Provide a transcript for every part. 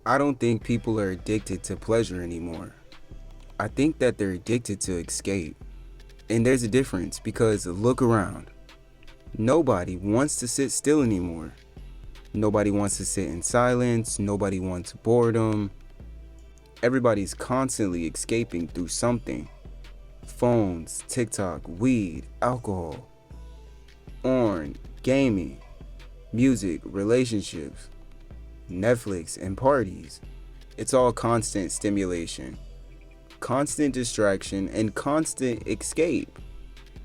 I don't think people are addicted to pleasure anymore. I think that they're addicted to escape. And there's a difference because look around. Nobody wants to sit still anymore. Nobody wants to sit in silence. Nobody wants boredom. Everybody's constantly escaping through something. Phones, TikTok, weed, alcohol, porn, gaming, music, relationships, Netflix, and parties. It's all constant stimulation, constant distraction, and constant escape.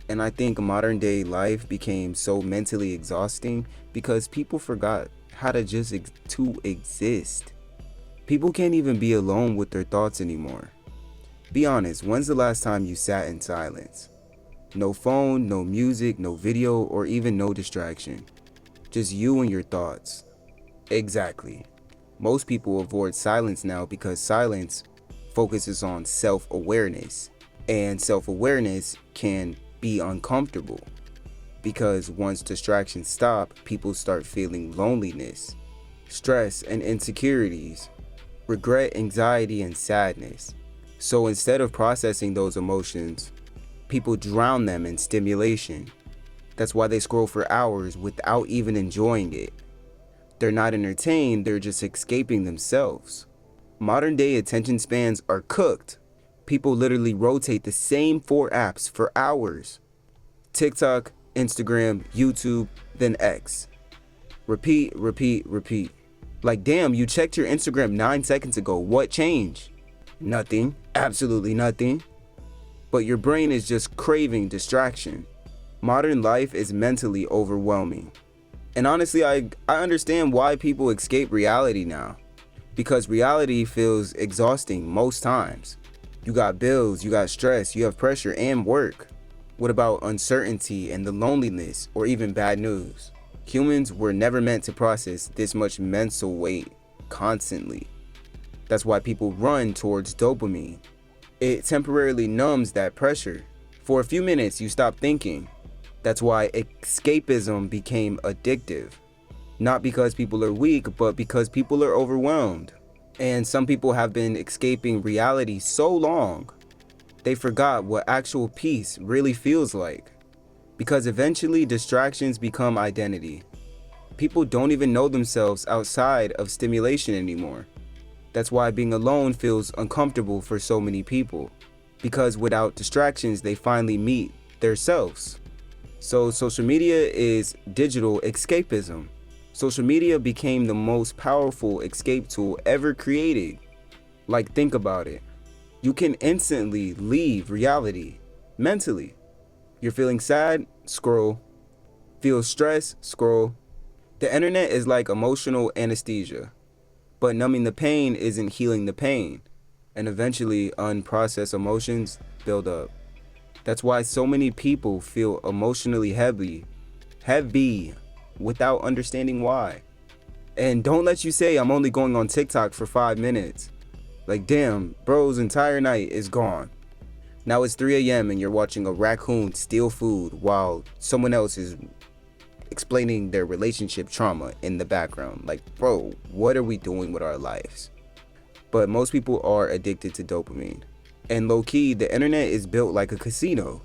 And I think modern day life became so mentally exhausting because people forgot how to just to exist. People can't even be alone with their thoughts anymore. Be honest, when's the last time you sat in silence? No phone, no music, no video, or even no distraction. Just you and your thoughts. Exactly. Most people avoid silence now because silence focuses on self-awareness. And self-awareness can be uncomfortable because once distractions stop, people start feeling loneliness, stress and insecurities, regret, anxiety, and sadness. So instead of processing those emotions, people drown them in stimulation. That's why they scroll for hours without even enjoying it. They're not entertained, they're just escaping themselves. Modern day attention spans are cooked. People literally rotate the same 4 apps for hours. TikTok, Instagram, YouTube, then X. Repeat, repeat, repeat. Like, damn, you checked your Instagram 9 seconds ago. What changed? Nothing. Absolutely nothing. But your brain is just craving distraction. Modern life is mentally overwhelming. And honestly, I understand why people escape reality now. Because reality feels exhausting most times. You got bills, you got stress, you have pressure and work. What about uncertainty and the loneliness or even bad news? Humans were never meant to process this much mental weight constantly. That's why people run towards dopamine. It temporarily numbs that pressure. For a few minutes, you stop thinking. That's why escapism became addictive. Not because people are weak, but because people are overwhelmed. And some people have been escaping reality so long, they forgot what actual peace really feels like. Because eventually distractions become identity. People don't even know themselves outside of stimulation anymore. That's why being alone feels uncomfortable for so many people. Because without distractions, they finally meet themselves. So social media is digital escapism. Social media became the most powerful escape tool ever created. Like, think about it. You can instantly leave reality mentally. You're feeling sad? Scroll. Feel stress? Scroll. The internet is like emotional anesthesia. But numbing the pain isn't healing the pain. And eventually, unprocessed emotions build up. That's why so many people feel emotionally heavy, without understanding why. And don't let you say I'm only going on TikTok for 5 minutes. Like, damn, bro's entire night is gone. Now it's 3 a.m. and you're watching a raccoon steal food while someone else is explaining their relationship trauma in the background. Like, bro, what are we doing with our lives? But most people are addicted to dopamine. And low-key, the internet is built like a casino.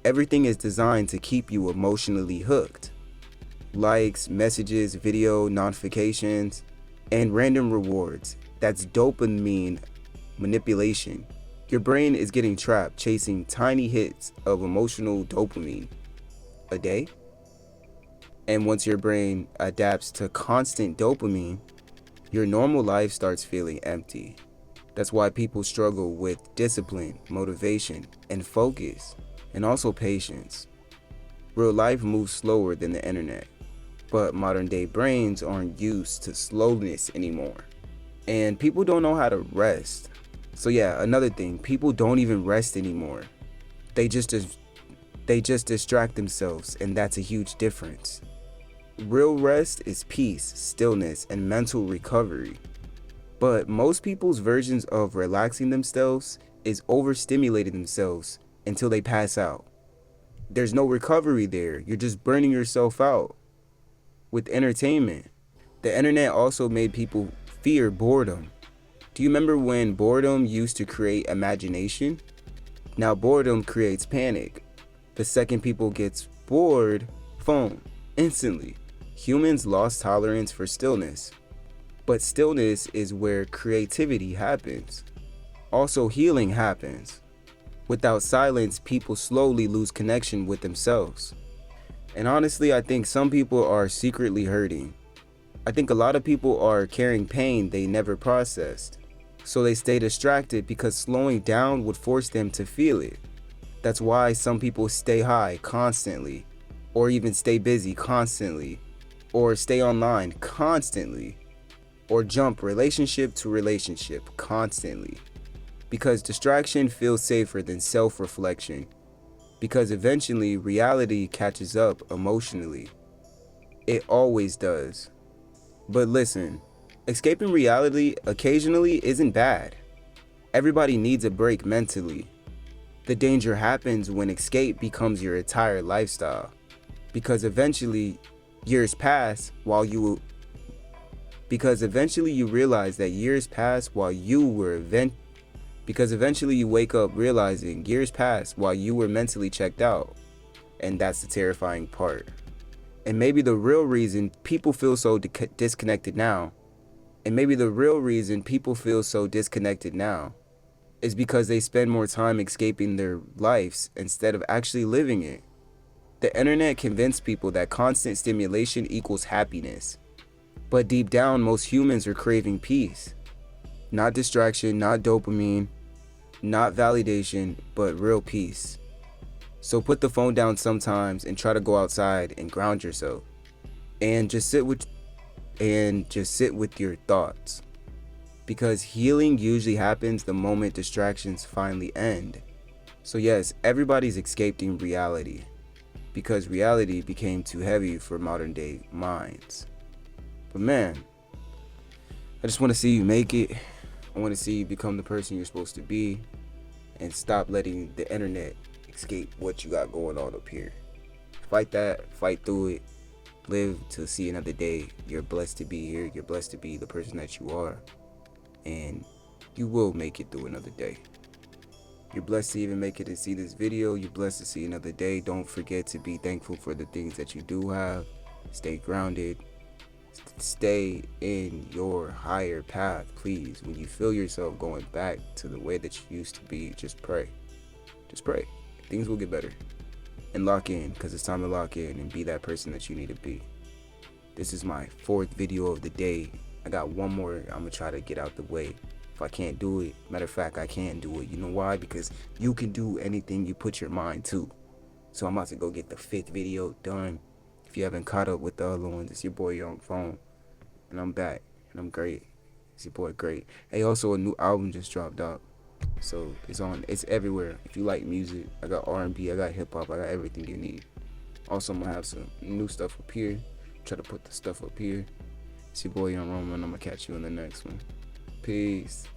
Everything is designed to keep you emotionally hooked. Likes, messages, video, notifications, and random rewards. That's dopamine manipulation. Your brain is getting trapped chasing tiny hits of emotional dopamine a day. And once your brain adapts to constant dopamine, your normal life starts feeling empty. That's why people struggle with discipline, motivation, and focus, and also patience. Real life moves slower than the internet, but modern day brains aren't used to slowness anymore. And people don't know how to rest. So yeah, another thing, people don't even rest anymore. They just distract themselves, and that's a huge difference. Real rest is peace, stillness, and mental recovery. But most people's versions of relaxing themselves is overstimulating themselves until they pass out. There's no recovery there. You're just burning yourself out with entertainment. The internet also made people fear boredom. Do you remember when boredom used to create imagination? Now boredom creates panic. The second people gets bored, phone, instantly. Humans lost tolerance for stillness. But stillness is where creativity happens. Also, healing happens. Without silence, people slowly lose connection with themselves. And honestly, I think some people are secretly hurting. I think a lot of people are carrying pain they never processed. So they stay distracted because slowing down would force them to feel it. That's why some people stay high constantly, or even stay busy constantly, or stay online constantly, or jump relationship to relationship constantly. Because distraction feels safer than self-reflection. Because eventually reality catches up emotionally. It always does. But listen, escaping reality occasionally isn't bad. Everybody needs a break mentally. The danger happens when escape becomes your entire lifestyle. Because eventually years pass while you because eventually you realize that years pass while you were because eventually you wake up realizing years passed while you were mentally checked out. And that's the terrifying part. And maybe the real reason people feel so disconnected now, is because they spend more time escaping their lives instead of actually living it. The internet convinced people that constant stimulation equals happiness. But deep down, most humans are craving peace. Not distraction, not dopamine, not validation, but real peace. So put the phone down sometimes and try to go outside and ground yourself. And just sit with your thoughts. Because healing usually happens the moment distractions finally end. So yes, everybody's escaping reality. Because reality became too heavy for modern day minds. But man, I just want to see you make it. I want to see you become the person you're supposed to be. And stop letting the internet escape what you got going on up here. Fight that, fight through it. Live to see another day. You're blessed to be here. You're blessed to be the person that you are. And you will make it through another day. You're blessed to even make it and see this video. You're blessed to see another day. Don't forget to be thankful for the things that you do have. Stay grounded. Stay in your higher path, please. When you feel yourself going back to the way that you used to be, just pray. Just pray. Things will get better. And lock in, because it's time to lock in and be that person that you need to be. This is my 4th video of the day. I got one more I'm going to try to get out the way. If I can't do it, matter of fact, I can do it. You know why? Because you can do anything you put your mind to. So I'm about to go get the 5th video done. If you haven't caught up with the other ones, it's your boy Young Phone. And I'm back. And I'm great. It's your boy Great. Hey, also a new album just dropped out. So it's everywhere. If you like music, I got R&B, I got hip hop, I got everything you need. Also, I'm gonna have some new stuff up here. Try to put the stuff up here. It's your boy Young Roman. I'm gonna catch you in the next one. Peace.